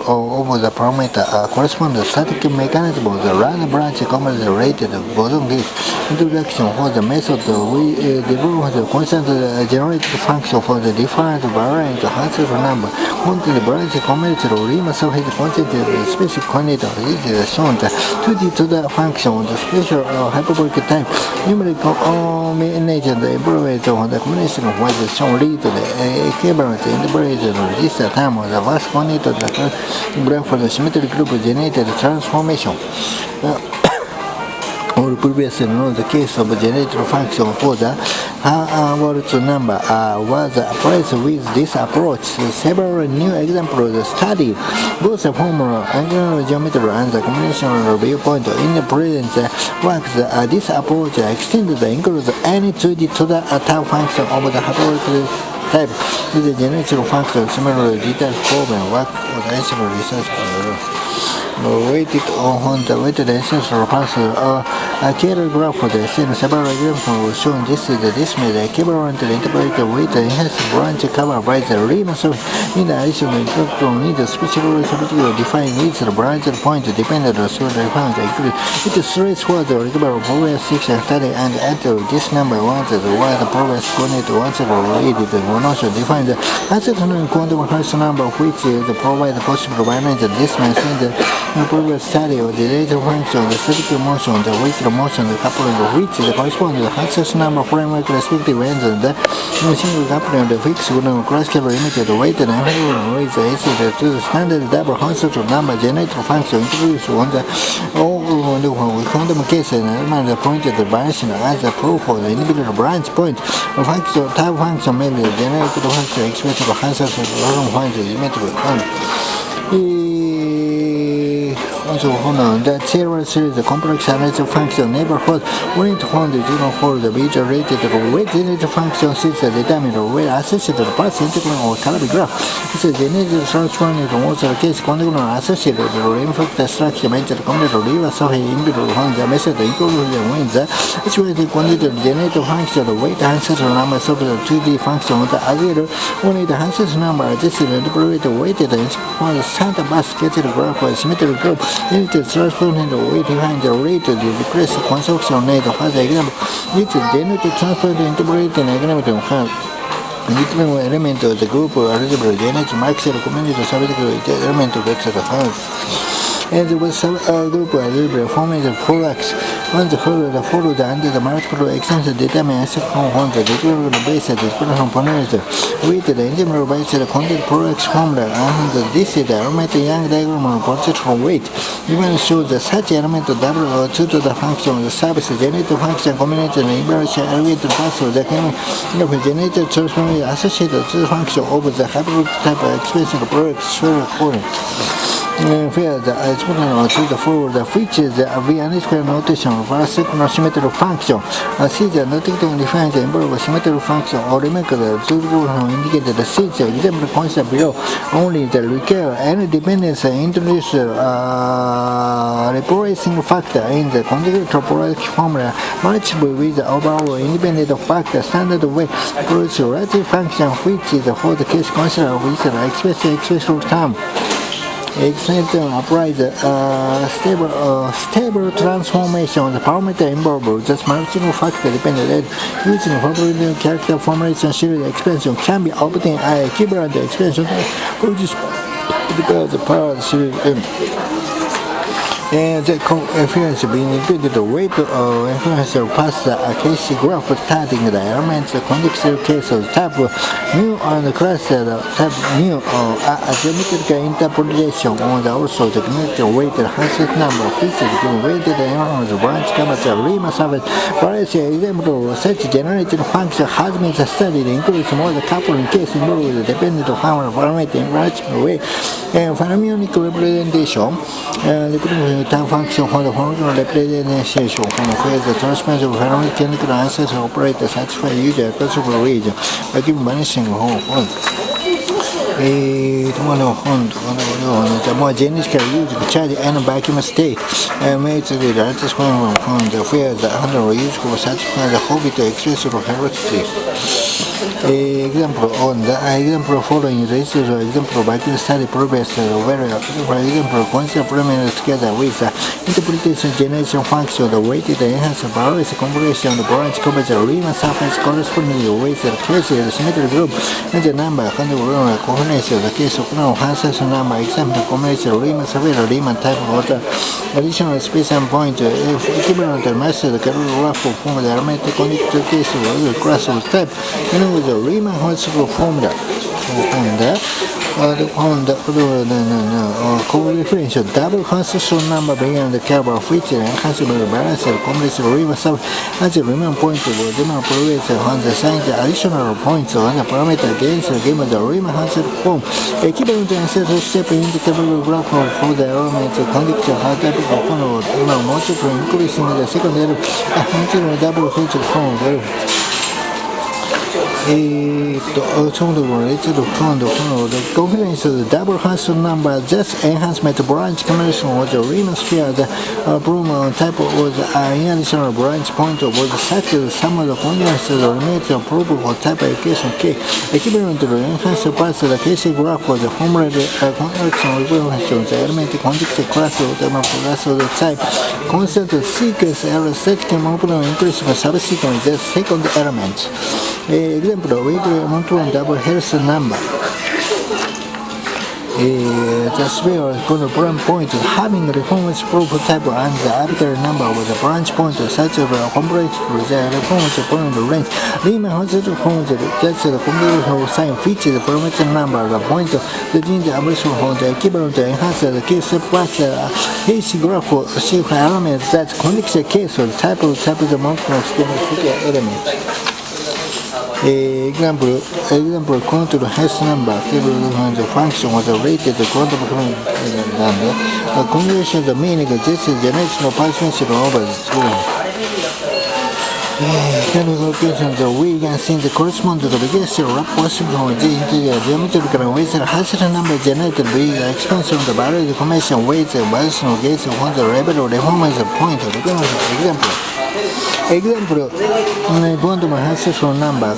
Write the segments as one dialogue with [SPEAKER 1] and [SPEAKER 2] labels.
[SPEAKER 1] of the parameter corresponds to static mechanism of the random branch related boson case. Introduction for the method we developed the constant generated function for the different variant Hansel number. Quantity branch combinator Riemann surface concentrated specific quantity is shown to the function of the special hyperbolic type. Numerical nature the improvement of the combination was shown lead to the equivalent interpolation of this term of the vast quantity of the graph for the symmetric group generated transformation. Or previously known the case of generator function for the Haworth number was applied with this approach. Several new examples studied both the formula, angular geometry, and the combinational viewpoint in the present works. This approach extends the includes any 2D to the type function of the hyperbolic type with the generator function. Similar detailed problem work was actually researched. Weighted on the weighted ancestral parcel a Taylor graph for the same several examples shown. This is the display the equivalent interpolated weight enhanced branch covered by the Riemann surface. In addition, the instructor needs a special relativity defined with the branch point dependent on the funds. It is straightforward to recover progress section study and enter this number once the progress coordinate once related notion define the acceptable quantum Hertz number which provide possible variant. This may send the progress study of the later function, the static motion, the weight motion, the coupling of which correspond to the Hertz number framework respective ends and the single coupling of the fixed classical limited weight and weight is to the standard double Hertz number generator function introduced on the quantum case and the point of the variation as a proof of the individual branch point. The function type function may be generated function expressed by Hertz function symmetrical. Also, the Taylor series, the complex analytic function neighborhood, we need to find the general for the weight related to weight generated function since the determinant of weight associated with path integral or Calabi graph. It's a generated transform in also the case conditional associated with the reinforced structure mentioned combinator reverse of individual on the method equilibrium wins. Which way the quantitative generated function, the weight ancestral number of the 2D function of the other only the ancestral number adjusted and interpolated weighted and for the Santa basket graph or symmetric group. Limited transformation weight behind the rate of the decreased construction rate of as example. It's generated transformation interpolated element of the group of algebra generated maximum community subject element of the and there was some group algebra forming the 4x. Once the followed under the multiple extensions determine a second on the determinable base at the expression parameter. With the integral base the content 4x formula and this is the element Young diagram of conceptual weight. Even shows that such element of W 2 to the function of the surface generated function combination and evaluation elevated path of the generated transformation associated to the function of the hyperbolic type expression of product square Fair the exponent to the forward the features the V square notation of a second symmetrical function. See the notation defines the involved symmetrical function or remake the two indicated the seeds example concept below. Only the require any dependence introduce replacing factor in the conjugate topological formula multiple with the overall independent factor standard way produce relative function which is for the case considered with the expressive term. Example apply the stable transformation of the parameter involved. Thus, multiple factor dependent using probability character formulation series expansion can be obtained equivalent expansion produce the power series M. And the coefficient being included the weight of influence past the case graph starting the elements conjecture case of type mu and class type mu a geometric interpolation on the also the geometric weighted Hansel number features being weighted on the branch covers the Riemann surface. Various example of such generated function has been studied includes more the coupling case involved with the dependent formula parameter in branch way and phenomenomic representation. Time function for the functional representation where the transformation of phenomenon chemical answers operate to satisfy usual possible region by giving vanishing whole point. The more genetically used charge and vacuum state makes the largest one from the fear that handle useful satisfy the hobby to express heredity. Example following races or example vacuum study progress where for example concept primary together with the interpretation generation function the weighted enhanced various combination of the branch coverage Riemann surface corresponding with the case of the symmetric group and the number handle combination the case of Hansen's number example combination Riemann severe Riemann type of the additional space and point if equivalent method can graph from the arithmetic connected case of the class of type with the Riemann horizontal formula. The co-referential double constitutional number beyond the curve of which enhances the balance of combination Riemann sub as the Riemann point will demonstrate on the sign the additional points on the parameter against the given the Riemann horizontal form. Equivalent to ancestral step in the table graph for the elements of conductor high type of multiple increasing the second level double constitutional form. The confidence of the double Hansel number just enhancement branch combination was the Riemann sphere. The Broom type was an additional branch point was such as some of the confidence of the remaining probable type equation K. Equivalent to the enhanced parts of the case graph was the formulated connection evaluation the element conjecture class of the class of the type constant sequence error set can open increase of subsequent the second element. Example, weekly monotone double Harrison number. The sphere branch point having the reformance prototype and the arbitrary number with a branch point such a complex for the reformance point range. Riemann horizontal forms that's the combination sign feature the parameter number, the point the gene average from the equivalent to enhance the case plus AC graph sequence elements that connects the case of the type of the multiple element. Example, quantum Hess number, the function was related to quantum number. The combination of the meaning of this is generational partition over the screen. Location the we can see the correspond to the biggest possible of the interior geometrical weights and Hassel number generated by the expansion of the barrier deformation weights and variational gates on the level of deformation point. Example, quantum Hassel number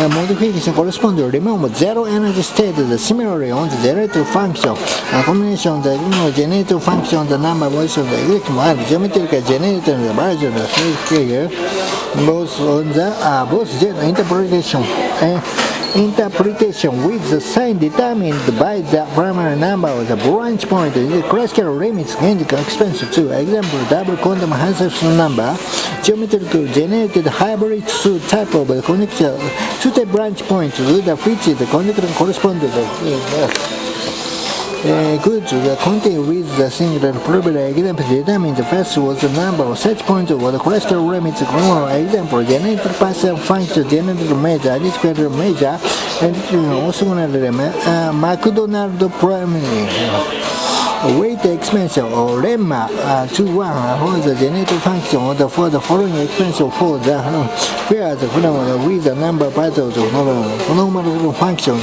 [SPEAKER 1] modification corresponds to remove zero energy state similarly on the generator function. A combination of the generator function the number voice of the exact one geometrical generator and the version of the figure both on the both interpretation with the sign determined by the primary number of the branch point in the classical limits and the expansion to example double quantum Hassel number geometrical generated hybrid two type of the connection two type branch point with the which the connection correspond to the good the content with the singular probable example determines the first was the number of such points over the classical limits example generated partial function generated measure additional measure and also McDonald primary weight expansion or lemma to 1 for the generated function or for the following expansion for the where the with the number part of the normal function